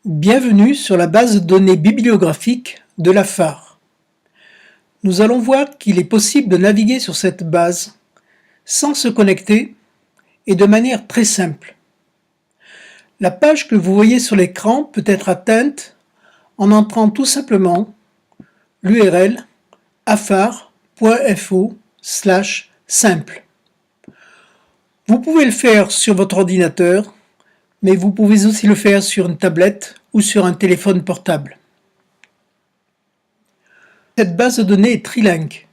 Bienvenue sur la base de données bibliographique de la phare. Nous allons voir qu'il est possible de naviguer sur cette base sans se connecter et de manière très simple. La page que vous voyez sur l'écran peut être atteinte en entrant tout simplement l'URL afar.fo/simple. Vous pouvez le faire sur votre ordinateur, mais vous pouvez aussi le faire sur une tablette ou sur un téléphone portable. Cette base de données est trilingue,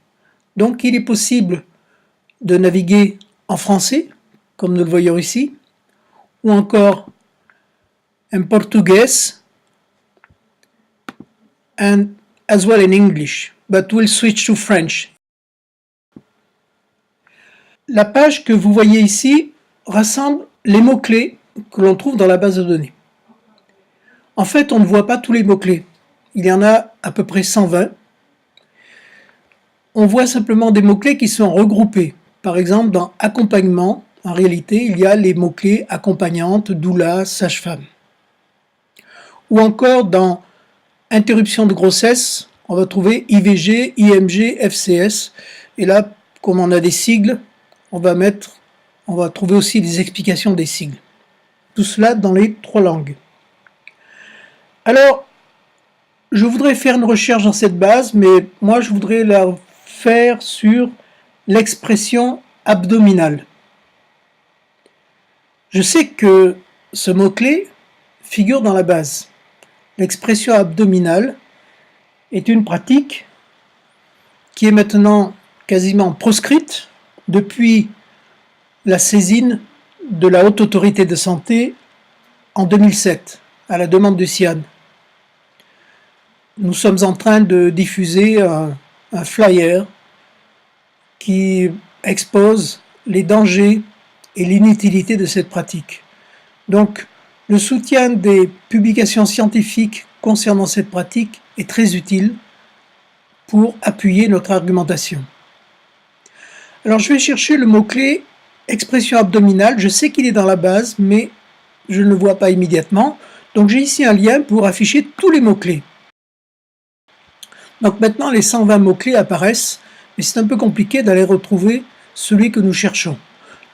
donc il est possible de naviguer en français, comme nous le voyons ici, ou encore en portugais, and as well in English, but we'll switch to French. La page que vous voyez ici rassemble les mots-clés que l'on trouve dans la base de données. En fait, on ne voit pas tous les mots-clés. Il y en a à peu près 120. On voit simplement des mots-clés qui sont regroupés. Par exemple, dans accompagnement, en réalité, il y a les mots-clés accompagnante, doula, sage-femme. Ou encore dans interruption de grossesse, on va trouver IVG, IMG, FCS. Et là, comme on a des sigles, on va trouver aussi des explications des sigles. Tout cela dans les 3 langues. Alors, je voudrais faire une recherche dans cette base, mais moi je voudrais la faire sur l'expression abdominale. Je sais que ce mot-clé figure dans la base. L'expression abdominale est une pratique qui est maintenant quasiment proscrite depuis la saisine de la Haute Autorité de Santé en 2007, à la demande du CIAD. Nous sommes en train de diffuser un flyer qui expose les dangers et l'inutilité de cette pratique. Donc, le soutien des publications scientifiques concernant cette pratique est très utile pour appuyer notre argumentation. Alors, je vais chercher le mot-clé expression abdominale. Je sais qu'il est dans la base, mais je ne le vois pas immédiatement. Donc, j'ai ici un lien pour afficher tous les mots-clés. Donc maintenant, les 120 mots-clés apparaissent, mais c'est un peu compliqué d'aller retrouver celui que nous cherchons.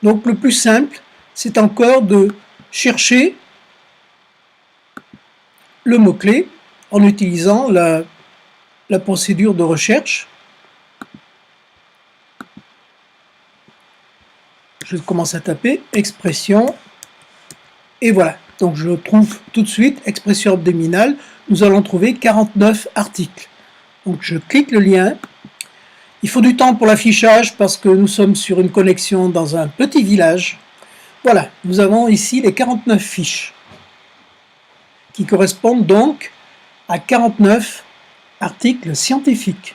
Donc le plus simple, c'est encore de chercher le mot-clé en utilisant la procédure de recherche. Je commence à taper expression, et voilà. Donc je trouve tout de suite expression abdominale. Nous allons trouver 49 articles. Donc je clique le lien. Il faut du temps pour l'affichage parce que nous sommes sur une connexion dans un petit village. Voilà, nous avons ici les 49 fiches qui correspondent donc à 49 articles scientifiques.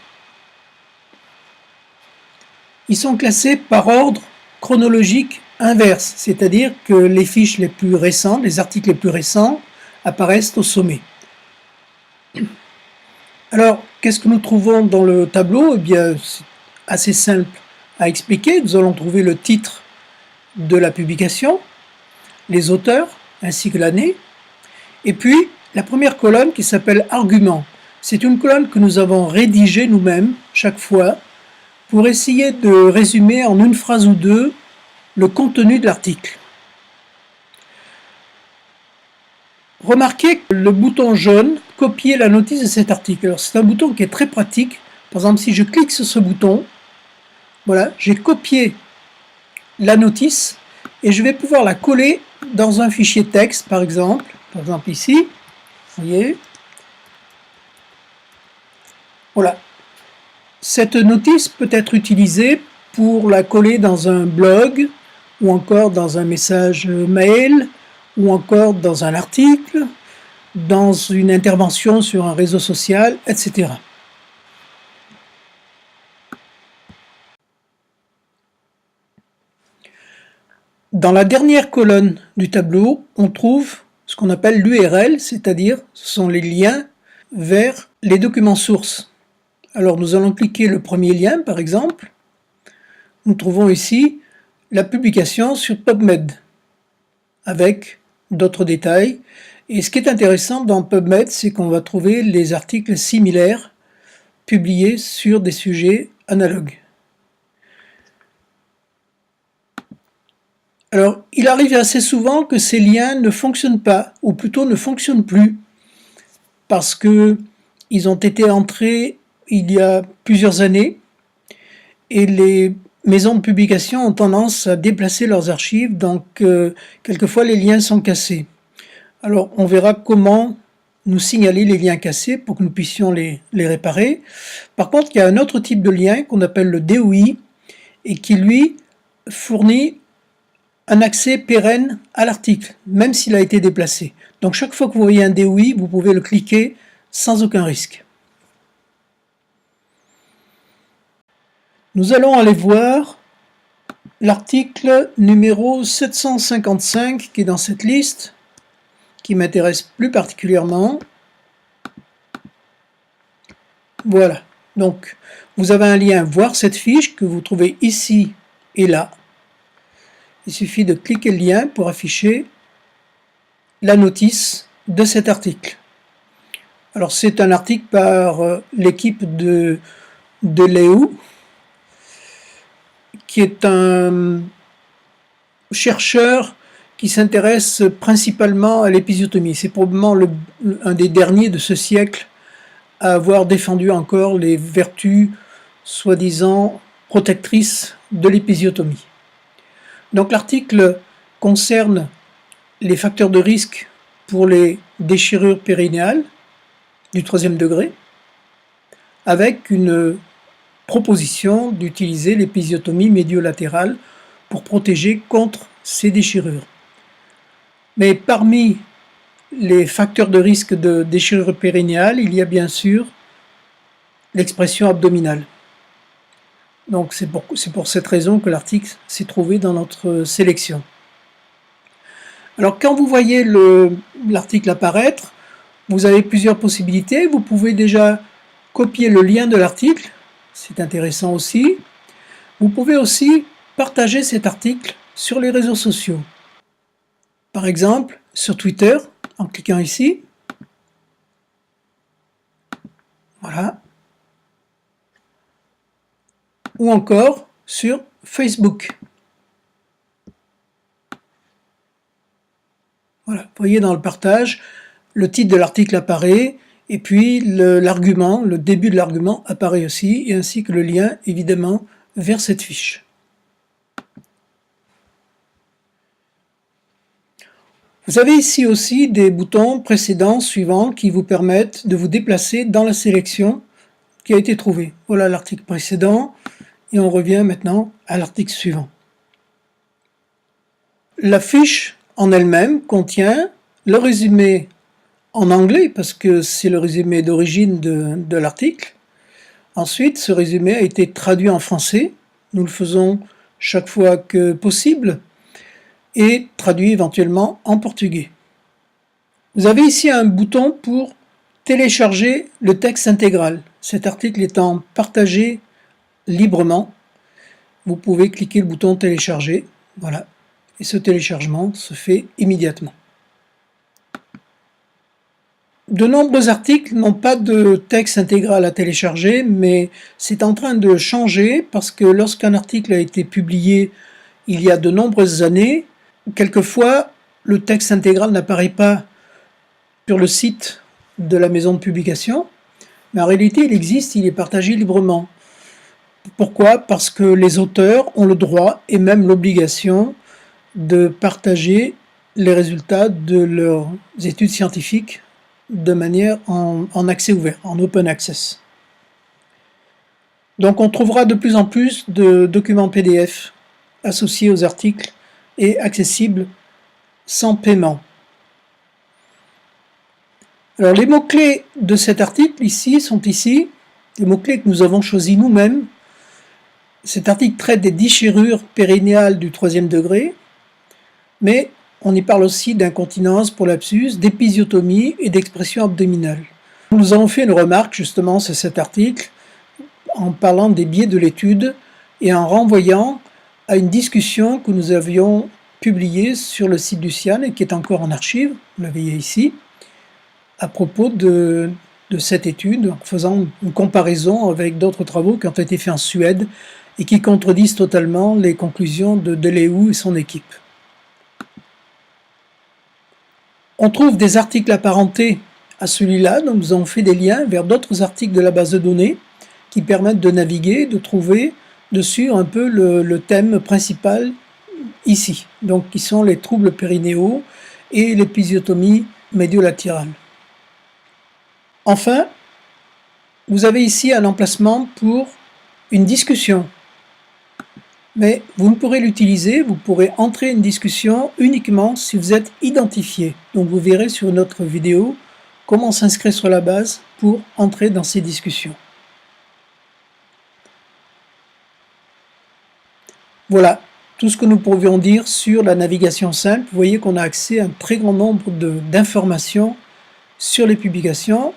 Ils sont classés par ordre chronologique inverse, c'est-à-dire que les fiches les plus récentes, les articles les plus récents apparaissent au sommet. Alors, qu'est-ce que nous trouvons dans le tableau? Eh bien, c'est assez simple à expliquer. Nous allons trouver le titre de la publication, les auteurs, ainsi que l'année. Et puis, la première colonne qui s'appelle « Arguments ». C'est une colonne que nous avons rédigée nous-mêmes, chaque fois, pour essayer de résumer en une phrase ou deux le contenu de l'article. Remarquez que le bouton jaune « Copier la notice de cet article ». Alors c'est un bouton qui est très pratique. Par exemple, si je clique sur ce bouton, voilà, j'ai copié la notice et je vais pouvoir la coller dans un fichier texte, par exemple ici, vous voyez. Voilà. Cette notice peut être utilisée pour la coller dans un blog ou encore dans un message mail, ou encore dans un article, dans une intervention sur un réseau social, etc. Dans la dernière colonne du tableau, on trouve ce qu'on appelle l'URL, c'est-à-dire ce sont les liens vers les documents sources. Alors nous allons cliquer le premier lien, par exemple. Nous trouvons ici la publication sur PubMed, avec d'autres détails Et ce qui est intéressant dans PubMed, c'est qu'on va trouver les articles similaires publiés sur des sujets analogues. Alors, il arrive assez souvent que ces liens ne fonctionnent pas, ou plutôt ne fonctionnent plus, parce qu'ils ont été entrés il y a plusieurs années, et les maisons de publication ont tendance à déplacer leurs archives, donc quelquefois les liens sont cassés. Alors, on verra comment nous signaler les liens cassés pour que nous puissions les réparer. Par contre, il y a un autre type de lien qu'on appelle le DOI et qui, lui, fournit un accès pérenne à l'article, même s'il a été déplacé. Donc, chaque fois que vous voyez un DOI, vous pouvez le cliquer sans aucun risque. Nous allons aller voir l'article numéro 755 qui est dans cette liste, qui m'intéresse plus particulièrement. Voilà, donc vous avez un lien voir cette fiche que vous trouvez ici et là. Il suffit de cliquer le lien pour afficher la notice de cet article. Alors c'est un article par l'équipe de Léo, qui est un chercheur qui s'intéresse principalement à l'épisiotomie. C'est probablement un des derniers de ce siècle à avoir défendu encore les vertus soi-disant protectrices de l'épisiotomie. Donc l'article concerne les facteurs de risque pour les déchirures périnéales du 3e degré, avec une proposition d'utiliser l'épisiotomie médio-latérale pour protéger contre ces déchirures. Mais parmi les facteurs de risque de déchirure périnéale, il y a bien sûr l'expression abdominale. Donc c'est pour cette raison que l'article s'est trouvé dans notre sélection. Alors quand vous voyez l'article apparaître, vous avez plusieurs possibilités. Vous pouvez déjà copier le lien de l'article, c'est intéressant aussi. Vous pouvez aussi partager cet article sur les réseaux sociaux. Par exemple, sur Twitter, en cliquant ici. Voilà. Ou encore sur Facebook. Voilà, vous voyez dans le partage, le titre de l'article apparaît, et puis l'argument, le début de l'argument apparaît aussi, et ainsi que le lien, évidemment, vers cette fiche. Vous avez ici aussi des boutons précédents, suivants, qui vous permettent de vous déplacer dans la sélection qui a été trouvée. Voilà l'article précédent, et on revient maintenant à l'article suivant. La fiche en elle-même contient le résumé en anglais, parce que c'est le résumé d'origine de l'article. Ensuite, ce résumé a été traduit en français. Nous le faisons chaque fois que possible, et traduit éventuellement en portugais. Vous avez ici un bouton pour télécharger le texte intégral. Cet article étant partagé librement, vous pouvez cliquer le bouton télécharger, voilà, et ce téléchargement se fait immédiatement. De nombreux articles n'ont pas de texte intégral à télécharger, mais c'est en train de changer parce que lorsqu'un article a été publié il y a de nombreuses années, quelquefois le texte intégral n'apparaît pas sur le site de la maison de publication, mais en réalité il existe, il est partagé librement. Pourquoi? Parce que les auteurs ont le droit et même l'obligation de partager les résultats de leurs études scientifiques de manière en accès ouvert, en open access. Donc on trouvera de plus en plus de documents PDF associés aux articles et accessibles sans paiement. Alors les mots-clés de cet article ici sont ici, les mots-clés que nous avons choisis nous-mêmes. Cet article traite des déchirures périnéales du 3e degré, mais on y parle aussi d'incontinence pour l'abscisse, d'épisiotomie et d'expression abdominale. Nous avons fait une remarque justement sur cet article en parlant des biais de l'étude et en renvoyant à une discussion que nous avions publié sur le site du CIAN et qui est encore en archive, vous le voyez ici, à propos de cette étude, en faisant une comparaison avec d'autres travaux qui ont été faits en Suède et qui contredisent totalement les conclusions de Delehou et son équipe. On trouve des articles apparentés à celui-là, donc nous avons fait des liens vers d'autres articles de la base de données qui permettent de naviguer, de trouver, de suivre un peu le thème principal ici, donc qui sont les troubles périnéaux et l'épisiotomie médiolatérale. Enfin, vous avez ici un emplacement pour une discussion, mais vous ne pourrez l'utiliser, vous pourrez entrer une discussion uniquement si vous êtes identifié. Donc vous verrez sur une autre vidéo comment s'inscrire sur la base pour entrer dans ces discussions. Voilà tout ce que nous pouvions dire sur la navigation simple. Vous voyez qu'on a accès à un très grand nombre d'informations sur les publications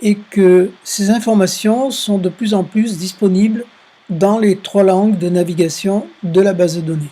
et que ces informations sont de plus en plus disponibles dans les 3 langues de navigation de la base de données.